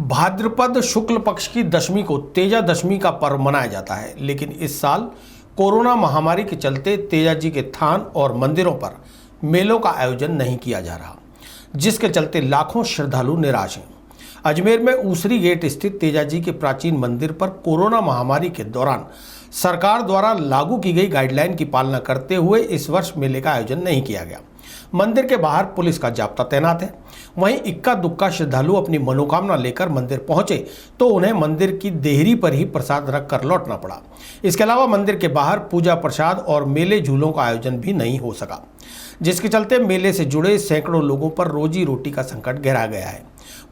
भाद्रपद शुक्ल पक्ष की दशमी को तेजा दशमी का पर्व मनाया जाता है, लेकिन इस साल कोरोना महामारी के चलते तेजा जी के थान और मंदिरों पर मेलों का आयोजन नहीं किया जा रहा, जिसके चलते लाखों श्रद्धालु निराश हैं। अजमेर में ऊसरी गेट स्थित तेजा जी के प्राचीन मंदिर पर कोरोना महामारी के दौरान सरकार द्वारा लागू की गई गाइडलाइन की पालना करते हुए इस वर्ष मेले का आयोजन नहीं किया गया। मंदिर के बाहर पुलिस का जाब्ता तैनात है। वहीं इक्का दुक्का श्रद्धालु अपनी मनोकामना लेकर मंदिर पहुंचे तो उन्हें मंदिर की देहरी पर ही प्रसाद रखकर लौटना पड़ा। इसके अलावा मंदिर के बाहर पूजा प्रसाद और मेले झूलों का आयोजन भी नहीं हो सका, जिसके चलते मेले से जुड़े सैकड़ों लोगों पर रोजी रोटी का संकट गहरा गया है।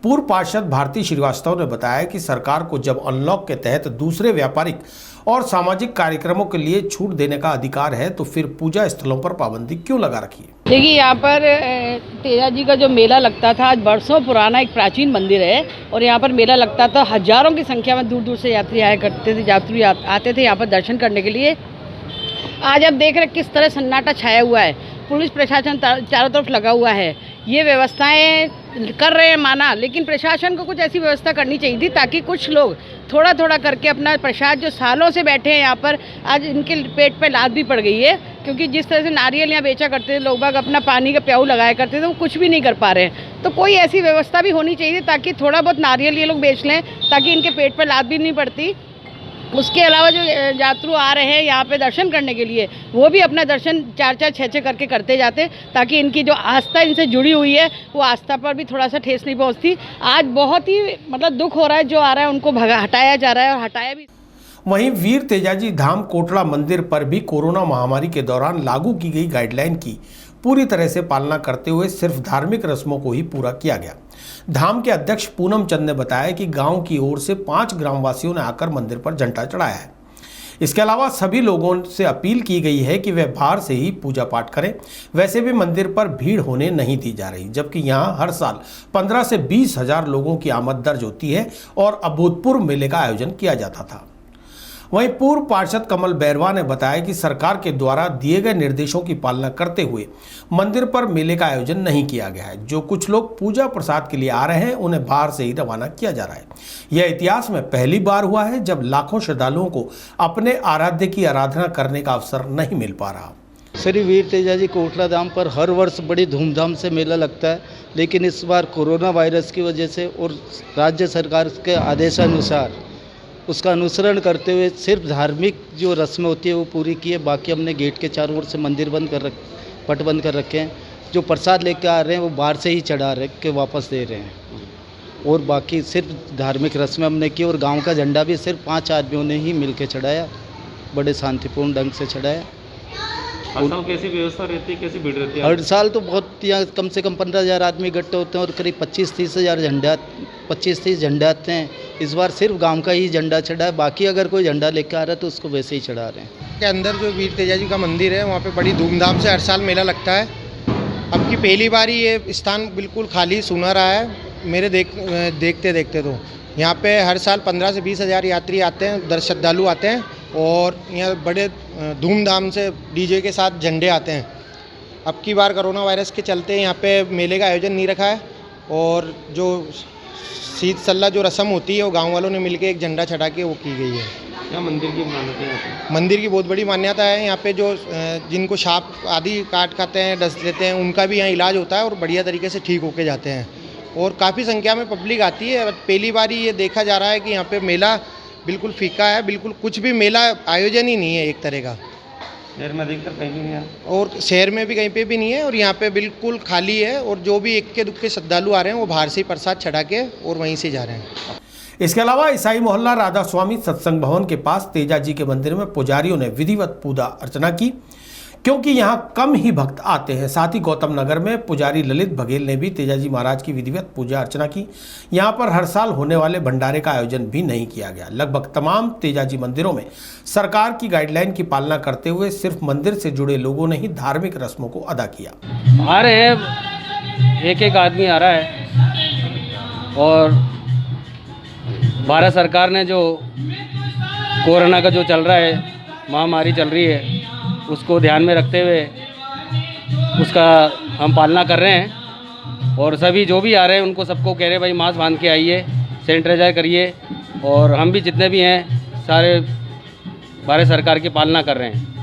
पूर्व पार्षद भारती श्रीवास्तव ने बताया कि सरकार को जब अनलॉक के तहत दूसरे व्यापारिक और सामाजिक कार्यक्रमों के लिए छूट देने का अधिकार है तो फिर पूजा स्थलों पर पाबंदी क्यों लगा रखी है। देखिए, यहाँ पर तेजा जी का जो मेला लगता था, आज बरसों पुराना एक प्राचीन मंदिर है और यहाँ पर मेला लगता था। हजारों की संख्या में दूर दूर से यात्री आया करते थे, यात्री आते थे यहाँ पर दर्शन करने के लिए। आज आप देख रहे किस तरह सन्नाटा छाया हुआ है, पुलिस प्रशासन चारों तरफ लगा हुआ है। ये व्यवस्थाएं कर रहे हैं माना, लेकिन प्रशासन को कुछ ऐसी व्यवस्था करनी चाहिए थी ताकि कुछ लोग थोड़ा थोड़ा करके अपना प्रसाद जो सालों से बैठे हैं यहाँ पर, आज इनके पेट पे लात भी पड़ गई है। क्योंकि जिस तरह से नारियल यहाँ बेचा करते थे लोग बाग, अपना पानी का प्याऊ लगाया करते थे, वो कुछ भी नहीं कर पा रहे हैं। तो कोई ऐसी व्यवस्था भी होनी चाहिए ताकि थोड़ा बहुत नारियल ये लोग बेच लें, ताकि इनके पेट पर लात भी नहीं पड़ती। उसके अलावा जो यात्रु आ रहे हैं यहाँ पे दर्शन करने के लिए, वो भी अपना दर्शन 4-4, 6-6 करके करते जाते, ताकि इनकी जो आस्था इनसे जुड़ी हुई है वो आस्था पर भी थोड़ा सा ठेस नहीं पहुँचती। आज बहुत ही दुख हो रहा है, जो आ रहा है उनको हटाया जा रहा है और हटाया भी। वहीं वीर तेजाजी धाम कोटड़ा मंदिर पर भी कोरोना महामारी के दौरान लागू की गई गाइडलाइन की पूरी तरह से पालना करते हुए सिर्फ धार्मिक रस्मों को ही पूरा किया गया। धाम के अध्यक्ष पूनम चंद ने बताया कि गांव की ओर से 5 ग्रामवासियों ने आकर मंदिर पर झंडा चढ़ाया है। इसके अलावा सभी लोगों से अपील की गई है कि वे बाहर से ही पूजा पाठ करें। वैसे भी मंदिर पर भीड़ होने नहीं दी जा रही, जबकि यहां हर साल 15 से 20 हजार लोगों की आमद दर्ज होती है और अभूतपूर्व मेले का आयोजन किया जाता था। वहीं पूर्व पार्षद कमल बैरवा ने बताया कि सरकार के द्वारा दिए गए निर्देशों की पालना करते हुए मंदिर पर मेले का आयोजन नहीं किया गया है। जो कुछ लोग पूजा प्रसाद के लिए आ रहे हैं उन्हें बाहर से ही रवाना किया जा रहा है। यह इतिहास में पहली बार हुआ है जब लाखों श्रद्धालुओं को अपने आराध्य की आराधना करने का अवसर नहीं मिल पा रहा। श्री वीर तेजा जी कोटड़ा धाम पर हर वर्ष बड़ी धूमधाम से मेला लगता है, लेकिन इस बार कोरोना वायरस की वजह से और राज्य सरकार के आदेशानुसार उसका अनुसरण करते हुए सिर्फ धार्मिक जो रस्में होती है वो पूरी की है। बाकी हमने गेट के चारों ओर से मंदिर पट बंद कर रखे हैं। जो प्रसाद लेकर आ रहे हैं वो बाहर से ही चढ़ा के वापस दे रहे हैं और बाकी सिर्फ धार्मिक रस्में हमने की और गांव का झंडा भी सिर्फ 5 आदमियों ने ही मिल के चढ़ाया, बड़े शांतिपूर्ण ढंग से चढ़ाया। हर साल कैसी व्यवस्था रहती है, कैसी भीड़ रहती है? हर साल तो बहुत, यहाँ कम से कम 15,000 आदमी इकट्ठे होते हैं और करीब 25-30 झंडे आते हैं। इस बार सिर्फ गांव का ही झंडा चढ़ा है, बाकी अगर कोई झंडा लेकर आ रहा है तो उसको वैसे ही चढ़ा रहे हैं। के अंदर जो वीर तेजा जी का मंदिर है वहाँ पे बड़ी धूमधाम से हर साल मेला लगता है। अब की पहली बार ही ये स्थान बिल्कुल खाली सुना रहा है। मेरे देखते देखते तो यहाँ पे हर साल 15 से 20 हज़ार यात्री आते हैं, श्रद्धालु आते हैं और यहाँ बड़े धूमधाम से डीजे के साथ झंडे आते हैं। अब की बार कोरोना वायरस के चलते यहाँ पे मेले का आयोजन नहीं रखा है और जो शीत सल्ला जो रस्म होती है वो गांव वालों ने मिलके एक झंडा चढ़ा के वो की गई है। क्या मंदिर की मान्यता है? मंदिर की बहुत बड़ी मान्यता है। यहाँ पे जो जिनको सांप आदि काट खाते हैं, डस लेते हैं, उनका भी यहाँ इलाज होता है और बढ़िया तरीके से ठीक होके जाते हैं और काफ़ी संख्या में पब्लिक आती है। पहली बार ही ये देखा जा रहा है कि यहाँ पे मेला बिल्कुल फीका है, बिल्कुल कुछ भी मेला आयोजन ही नहीं है एक तरह का। शहर में अधिकतर कहीं भी नहीं है और शहर में भी कहीं पे भी नहीं है और यहाँ पे बिल्कुल खाली है और जो भी इक्के दुक्के श्रद्धालु आ रहे हैं वो बाहर से ही प्रसाद चढ़ा के और वहीं से जा रहे हैं। इसके अलावा ईसाई मोहल्ला राधा स्वामी सत्संग भवन के पास तेजा जी के मंदिर में पुजारियों ने विधिवत पूजा अर्चना की, क्योंकि यहाँ कम ही भक्त आते हैं। साथ ही गौतम नगर में पुजारी ललित बघेल ने भी तेजा जी महाराज की विधिवत पूजा अर्चना की। यहाँ पर हर साल होने वाले भंडारे का आयोजन भी नहीं किया गया। लगभग तमाम तेजा जी मंदिरों में सरकार की गाइडलाइन की पालना करते हुए सिर्फ मंदिर से जुड़े लोगों ने ही धार्मिक रस्मों को अदा किया। आ रहे हैं, एक आदमी आ रहा है और भारत सरकार ने जो कोरोना का जो चल रहा है, महामारी चल रही है, उसको ध्यान में रखते हुए उसका हम पालना कर रहे हैं और सभी जो भी आ रहे हैं उनको सबको कह रहे हैं भाई मास्क बांध के आइए, सैनिटाइजर करिए। और हम भी जितने भी हैं सारे भारत सरकार की पालना कर रहे हैं।